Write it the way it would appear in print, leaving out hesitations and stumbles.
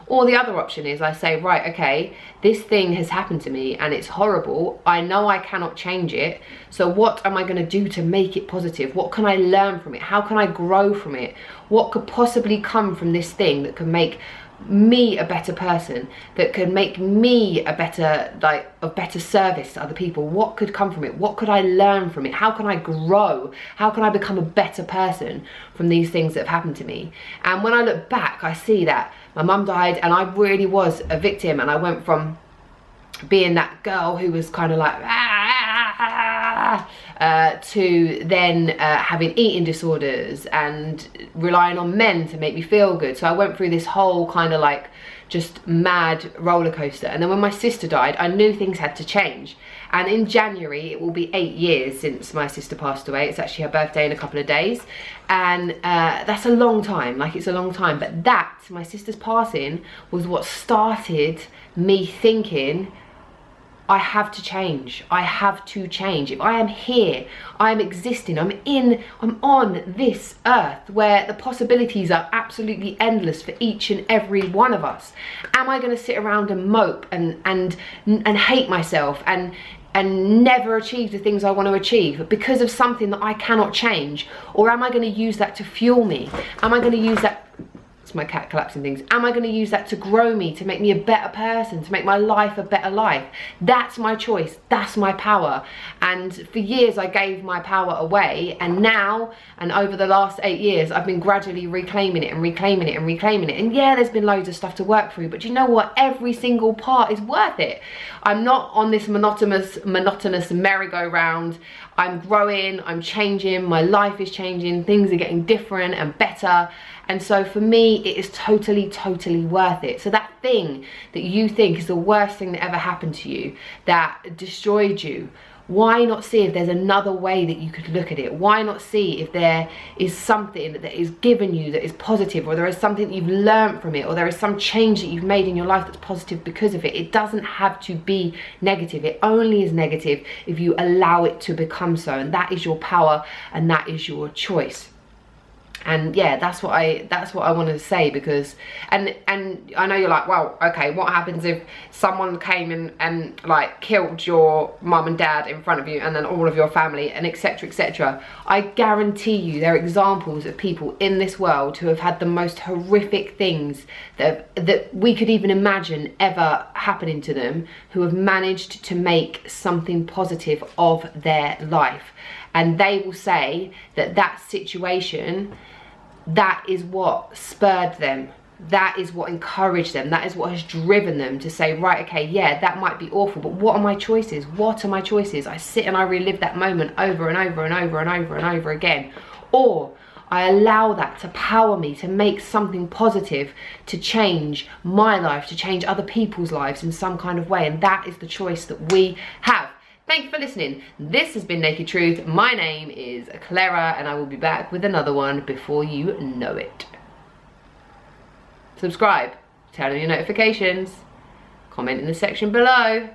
Or the other option is I say, right, okay, this thing has happened to me and it's horrible. I know I cannot change it. So what am I going to do to make it positive? What can I learn from it? How can I grow from it? What could possibly come from this thing that can make me a better person, that could make me a better, like, of better service to other people? What could come from it? What could I learn from it? How can I grow? How can I become a better person from these things that have happened to me? And when I look back, I see that my mum died and I really was a victim, and I went from being that girl who was kind of like to then having eating disorders and relying on men to make me feel good. So I went through this whole kind of like just mad roller coaster. And then when my sister died, I knew things had to change. And in January, it will be 8 years since my sister passed away. It's actually her birthday in a couple of days. And that's a long time, like it's a long time. But that, my sister's passing, was what started me thinking, I have to change. I have to change. If I am here, I am existing, I'm on this earth where the possibilities are absolutely endless for each and every one of us. Am I going to sit around and mope and hate myself and never achieve the things I want to achieve because of something that I cannot change? Or am I going to use that to fuel me? Am I going to use that, it's my cat collapsing things, am I going to use that to grow me, to make me a better person, to make my life a better life? That's my choice, that's my power. And for years I gave my power away, and now, and over the last 8 years, I've been gradually reclaiming it and reclaiming it and reclaiming it. And yeah, there's been loads of stuff to work through, but you know what, every single part is worth it. I'm not on this monotonous merry-go-round. I'm growing, I'm changing, my life is changing, things are getting different and better. And so for me, it is totally, totally worth it. So that thing that you think is the worst thing that ever happened to you, that destroyed you, why not see if there's another way that you could look at it? Why not see if there is something that is given you that is positive, or there is something that you've learned from it, or there is some change that you've made in your life that's positive because of it? It doesn't have to be negative. It only is negative if you allow it to become so. And that is your power, and that is your choice. And yeah, that's what I wanted to say, because and I know you're like, well, okay, what happens if someone came and like killed your mum and dad in front of you, and then all of your family, and etc, etc. I guarantee you there are examples of people in this world who have had the most horrific things that we could even imagine ever happening to them, who have managed to make something positive of their life. And they will say that that situation, that is what spurred them. That is what encouraged them. That is what has driven them to say, right, okay, yeah, that might be awful, but what are my choices? What are my choices? I sit and I relive that moment over and over and over and over and over again. Or I allow that to power me to make something positive, to change my life, to change other people's lives in some kind of way. And that is the choice that we have. Thank you for listening. This has been Naked Truth. My name is Clara, and I will be back with another one before you know it. Subscribe, turn on your notifications, comment in the section below.